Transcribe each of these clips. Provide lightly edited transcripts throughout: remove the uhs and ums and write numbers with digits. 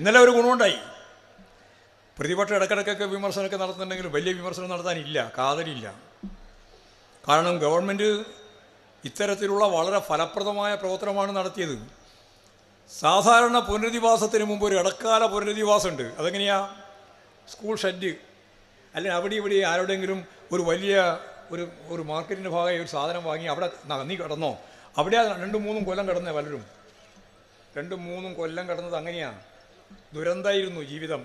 ഇന്നലെ ഒരു ഗുണമുണ്ടായി. പ്രതിപക്ഷം ഇടയ്ക്കിടയ്ക്കൊക്കെ വിമർശനമൊക്കെ നടത്തുന്നുണ്ടെങ്കിലും വലിയ വിമർശനം നടത്താനില്ല, കാതലില്ല. കാരണം ഗവൺമെൻറ് ഇത്തരത്തിലുള്ള വളരെ ഫലപ്രദമായ പ്രവർത്തനമാണ് നടത്തിയത്. സാധാരണ പുനരധിവാസത്തിന് മുമ്പ് ഒരു ഇടക്കാല പുനരധിവാസമുണ്ട്. അതെങ്ങനെയാ? സ്കൂൾ ഷെഡ് അല്ലെങ്കിൽ അവിടെ ഇവിടെ ആരുടെയെങ്കിലും ഒരു വലിയ ഒരു മാർക്കറ്റിൻ്റെ ഭാഗമായി ഒരു സാധനം വാങ്ങി അവിടെ നീ കിടന്നോ, അവിടെ 2-3 കൊല്ലം കിടന്നേ പലരും. 2-3 കൊല്ലം കിടന്നത് അങ്ങനെയാണ്. ദുരന്തമായിരുന്നു ജീവിതം.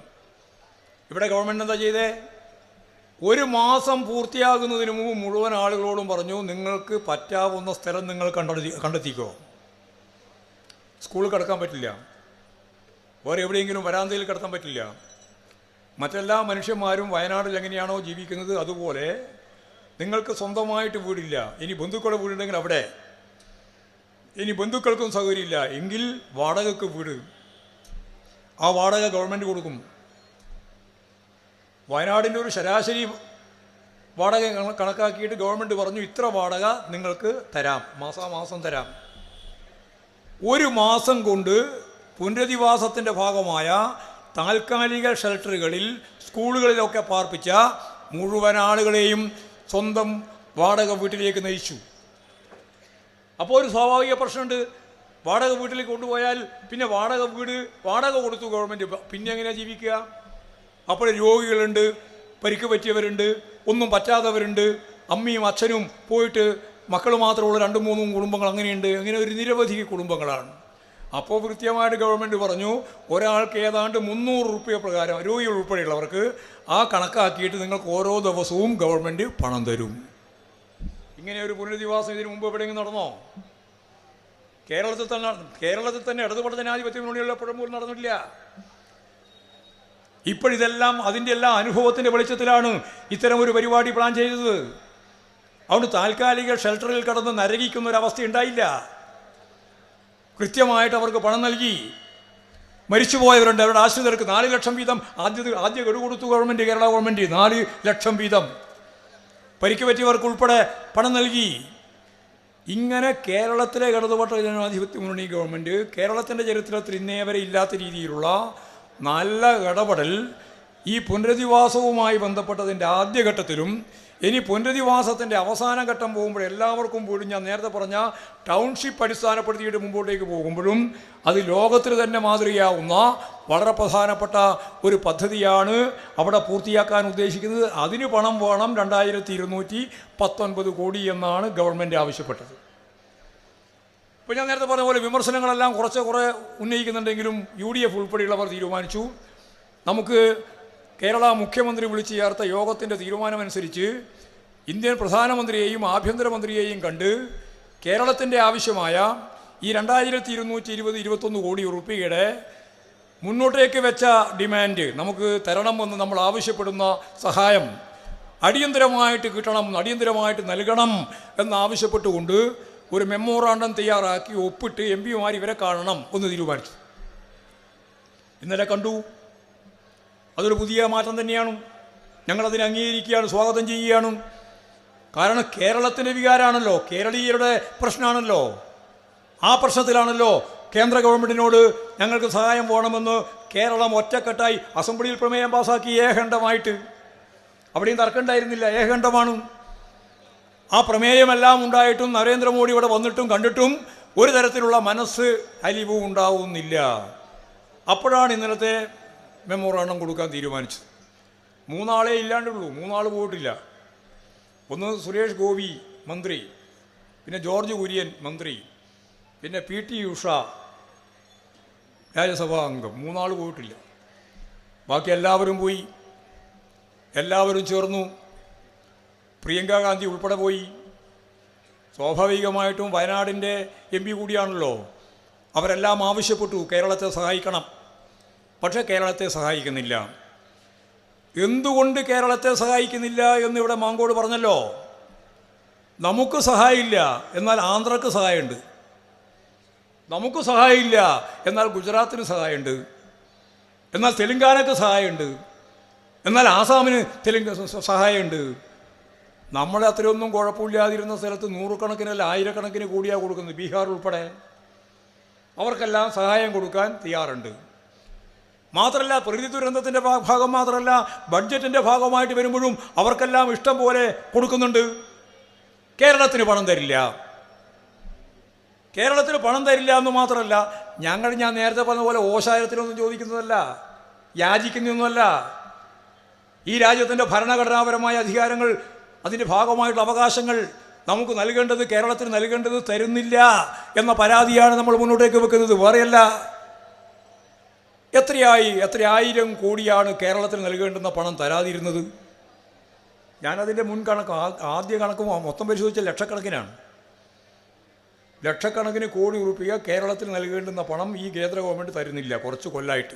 ഇവിടെ ഗവൺമെൻറ് എന്താ ചെയ്തേ? 1 മാസം പൂർത്തിയാകുന്നതിന് മുമ്പ് മുഴുവൻ ആളുകളോടും പറഞ്ഞു, നിങ്ങൾക്ക് പറ്റാവുന്ന സ്ഥലം നിങ്ങൾ കണ്ടെത്തിക്കോ. സ്കൂളിൽ കിടക്കാൻ പറ്റില്ല, വേറെ എവിടെയെങ്കിലും വരാന്തയിൽ കിടത്താൻ പറ്റില്ല. മറ്റെല്ലാ മനുഷ്യന്മാരും വയനാട്ടിൽ എങ്ങനെയാണോ ജീവിക്കുന്നത് അതുപോലെ നിങ്ങൾക്ക് സ്വന്തമായിട്ട് വീടില്ല. ഇനി ബന്ധുക്കളുടെ വീടുണ്ടെങ്കിൽ അവിടെ, ഇനി ബന്ധുക്കൾക്കും സൗകര്യമില്ല എങ്കിൽ വാടകയ്ക്ക് വീട്. ആ വാടക ഗവൺമെൻറ് കൊടുക്കും. വയനാടിൻ്റെ ഒരു ശരാശരി വാടക കണക്കാക്കിയിട്ട് ഗവൺമെൻറ് പറഞ്ഞു, ഇത്ര വാടക നിങ്ങൾക്ക് തരാം, മാസാമാസം തരാം. 1 മാസം കൊണ്ട് പുനരധിവാസത്തിൻ്റെ ഭാഗമായ താൽക്കാലിക ഷെൽട്ടറുകളിൽ സ്കൂളുകളിലൊക്കെ പാർപ്പിച്ച മുഴുവൻ ആളുകളെയും സ്വന്തം വാടക വീട്ടിലേക്ക് നയിച്ചു. അപ്പോൾ ഒരു സ്വാഭാവിക പ്രശ്നമുണ്ട്. വാടക വീട്ടിലേക്ക് കൊണ്ടുപോയാൽ പിന്നെ വാടക കൊടുത്തു ഗവൺമെൻറ്, പിന്നെ എങ്ങനെയാണ് ജീവിക്കുക? അപ്പോൾ രോഗികളുണ്ട്, പരിക്ക് പറ്റിയവരുണ്ട്, ഒന്നും പറ്റാത്തവരുണ്ട്, അമ്മയും അച്ഛനും പോയിട്ട് മക്കൾ മാത്രമുള്ള 2-3 കുടുംബങ്ങൾ അങ്ങനെയുണ്ട്. അങ്ങനെ ഒരു നിരവധി കുടുംബങ്ങളാണ്. അപ്പോൾ കൃത്യമായിട്ട് ഗവൺമെൻറ് പറഞ്ഞു, ഒരാൾക്ക് ഏതാണ്ട് 300 രൂപ പ്രകാരം രോഗികൾ ഉൾപ്പെടെയുള്ളവർക്ക് ആ കണക്കാക്കിയിട്ട് നിങ്ങൾക്ക് ഓരോ ദിവസവും ഗവൺമെൻറ് പണം തരും. ഇങ്ങനെ ഒരു പുനരധിവാസം ഇതിനു മുമ്പ് എവിടെയെങ്കിലും നടന്നോ? കേരളത്തിൽ തന്നെ ഇടതുപക്ഷ ജനാധിപത്യ മുന്നണിയുള്ളപ്പോഴും പോലും നടന്നിട്ടില്ല. ഇപ്പോഴിതെല്ലാം അതിൻ്റെ എല്ലാ അനുഭവത്തിൻ്റെ വെളിച്ചത്തിലാണ് ഇത്തരം ഒരു പരിപാടി പ്ലാൻ ചെയ്തത്. അതുകൊണ്ട് താൽക്കാലിക ഷെൽട്ടറിൽ കിടന്ന് നരകിക്കുന്ന ഒരവസ്ഥ ഉണ്ടായില്ല. കൃത്യമായിട്ട് അവർക്ക് പണം നൽകി. മരിച്ചുപോയവരുണ്ട്, അവരുടെ ആശ്രിതർക്ക് 4 ലക്ഷം വീതം ആദ്യ ഗഡു കൊടുത്തു ഗവൺമെൻറ്, കേരള ഗവൺമെൻറ് 4 ലക്ഷം വീതം. പരിക്ക് പറ്റിയവർക്ക് ഉൾപ്പെടെ പണം നൽകി. ഇങ്ങനെ കേരളത്തിലെ ഇടതുപക്ഷ ജനാധിപത്യ മുന്നണി ഗവൺമെൻറ് കേരളത്തിൻ്റെ ചരിത്രത്തിൽ ഇന്നേ വരെ ഇല്ലാത്ത രീതിയിലുള്ള നല്ല ഇടപെടൽ ഈ പുനരധിവാസവുമായി ബന്ധപ്പെട്ടതിൻ്റെ ആദ്യഘട്ടത്തിലും ഇനി പുനരധിവാസത്തിൻ്റെ അവസാന ഘട്ടം പോകുമ്പോൾ എല്ലാവർക്കും പോലും ഞാൻ നേരത്തെ പറഞ്ഞ ടൗൺഷിപ്പ് അടിസ്ഥാനപ്പെടുത്തിയിട്ട് മുമ്പോട്ടേക്ക് പോകുമ്പോഴും അത് ലോകത്തിന് തന്നെ മാതൃകയാവുന്ന വളരെ പ്രധാനപ്പെട്ട ഒരു പദ്ധതിയാണ് അവിടെ പൂർത്തിയാക്കാൻ ഉദ്ദേശിക്കുന്നത്. അതിന് പണം വേണം. 2219 കോടി എന്നാണ് ഗവൺമെൻറ് ആവശ്യപ്പെട്ടത്. ഇപ്പോൾ ഞാൻ നേരത്തെ പറഞ്ഞ പോലെ വിമർശനങ്ങളെല്ലാം കുറേ ഉന്നയിക്കുന്നുണ്ടെങ്കിലും UDF ഉൾപ്പെടെയുള്ളവർ തീരുമാനിച്ചു, നമുക്ക് കേരള മുഖ്യമന്ത്രി വിളിച്ചു ചേർത്ത യോഗത്തിൻ്റെ തീരുമാനമനുസരിച്ച് ഇന്ത്യൻ പ്രധാനമന്ത്രിയെയും ആഭ്യന്തരമന്ത്രിയെയും കണ്ട് കേരളത്തിൻ്റെ ആവശ്യമായ ഈ 2220-21 കോടി രൂപയുടെ മുന്നോട്ടേക്ക് വെച്ച ഡിമാൻഡ് നമുക്ക് തരണമെന്ന് നമ്മൾ ആവശ്യപ്പെടുന്ന സഹായം അടിയന്തരമായിട്ട് കിട്ടണം, അടിയന്തരമായിട്ട് നൽകണം എന്നാവശ്യപ്പെട്ടുകൊണ്ട് ഒരു മെമ്മോറാണ്ടം തയ്യാറാക്കി ഒപ്പിട്ട് MP-മാർ ഇവരെ കാണണം എന്ന് തീരുമാനിച്ചു. ഇന്നലെ കണ്ടു. അതൊരു പുതിയ മാറ്റം തന്നെയാണ്. ഞങ്ങളതിനെ അംഗീകരിക്കുകയാണ്, സ്വാഗതം ചെയ്യുകയാണ്. കാരണം കേരളത്തിൻ്റെ വികാരമാണല്ലോ, കേരളീയരുടെ പ്രശ്നമാണല്ലോ. ആ പ്രശ്നത്തിലാണല്ലോ കേന്ദ്ര ഗവൺമെൻറ്റിനോട് ഞങ്ങൾക്ക് സഹായം വേണമെന്ന് കേരളം ഒറ്റക്കെട്ടായി അസംബ്ലിയിൽ പ്രമേയം പാസാക്കി ഏകണ്ഠമായിട്ട്. അവിടെയും തർക്കമുണ്ടായിരുന്നില്ല, ഏകണ്ഠമാണ്. ആ പ്രമേയമെല്ലാം ഉണ്ടായിട്ടും നരേന്ദ്രമോദി ഇവിടെ വന്നിട്ടും കണ്ടിട്ടും ഒരു തരത്തിലുള്ള മനസ്സ് അലിവും ഉണ്ടാവുന്നില്ല. അപ്പോഴാണ് ഇന്നലത്തെ മെമ്മോറാണ്ടം കൊടുക്കാൻ തീരുമാനിച്ചത്. 3 ആളെ ഇല്ലാണ്ടുള്ളൂ, 3 ആൾ പോയിട്ടില്ല. ഒന്ന് സുരേഷ് ഗോപി മന്ത്രി, പിന്നെ ജോർജ് കുര്യൻ മന്ത്രി, പിന്നെ PT ഉഷ രാജ്യസഭാ അംഗം. 3 ആൾ പോയിട്ടില്ല. ബാക്കി എല്ലാവരും പോയി, എല്ലാവരും ചേർന്നു. പ്രിയങ്ക ഗാന്ധി ഉൾപ്പെടെ പോയി. സ്വാഭാവികമായിട്ടും വയനാടിൻ്റെ MP കൂടിയാണല്ലോ. അവരെല്ലാം ആവശ്യപ്പെട്ടു കേരളത്തെ സഹായിക്കണം. പക്ഷേ കേരളത്തെ സഹായിക്കുന്നില്ല. എന്തുകൊണ്ട് കേരളത്തെ സഹായിക്കുന്നില്ല എന്ന് ഇവിടെ മാങ്കോട് പറഞ്ഞല്ലോ. നമുക്ക് സഹായമില്ല, എന്നാൽ ആന്ധ്രക്ക് സഹായമുണ്ട്. നമുക്ക് സഹായമില്ല, എന്നാൽ ഗുജറാത്തിന് സഹായമുണ്ട്. എന്നാൽ തെലുങ്കാനക്ക് സഹായമുണ്ട്. എന്നാൽ ആസാമിന് സഹായമുണ്ട്. നമ്മളെ അത്രയൊന്നും കുഴപ്പമില്ലാതിരുന്ന സ്ഥലത്ത് 100 കണക്കിനല്ല 1000 കണക്കിന് കൂടിയാണ് കൊടുക്കുന്നത്, ബീഹാർ ഉൾപ്പെടെ. അവർക്കെല്ലാം സഹായം കൊടുക്കാൻ തയ്യാറുണ്ട്. മാത്രമല്ല പ്രകൃതി ദുരന്തത്തിൻ്റെ ഭാഗം മാത്രമല്ല, ബഡ്ജറ്റിൻ്റെ ഭാഗമായിട്ട് വരുമ്പോഴും അവർക്കെല്ലാം ഇഷ്ടം പോലെ കൊടുക്കുന്നുണ്ട്. കേരളത്തിന് പണം തരില്ല. കേരളത്തിന് പണം തരില്ല എന്ന് മാത്രമല്ല, ഞാൻ നേരത്തെ പറഞ്ഞ പോലെ ഓശാരത്തിനൊന്നും ചോദിക്കുന്നതല്ല, യാചിക്കുന്നതൊന്നുമല്ല. ഈ രാജ്യത്തിൻ്റെ ഭരണഘടനാപരമായ അധികാരങ്ങൾ, അതിൻ്റെ ഭാഗമായിട്ടുള്ള അവകാശങ്ങൾ നമുക്ക് നൽകേണ്ടത്, കേരളത്തിന് നൽകേണ്ടത് തരുന്നില്ല എന്ന പരാതിയാണ് നമ്മൾ മുന്നോട്ടേക്ക് വെക്കുന്നത്, വേറെയല്ല. എത്ര 1000 കോടിയാണ് കേരളത്തിന് നൽകേണ്ടുന്ന പണം തരാതിരുന്നത്? ഞാനതിൻ്റെ ആദ്യ കണക്ക് മൊത്തം പരിശോധിച്ച ലക്ഷക്കണക്കിനാണ്. ലക്ഷക്കണക്കിന് കോടി രൂപ കേരളത്തിന് നൽകേണ്ടുന്ന പണം ഈ കേന്ദ്ര ഗവൺമെൻറ് തരുന്നില്ല കുറച്ച് കൊല്ലമായിട്ട്.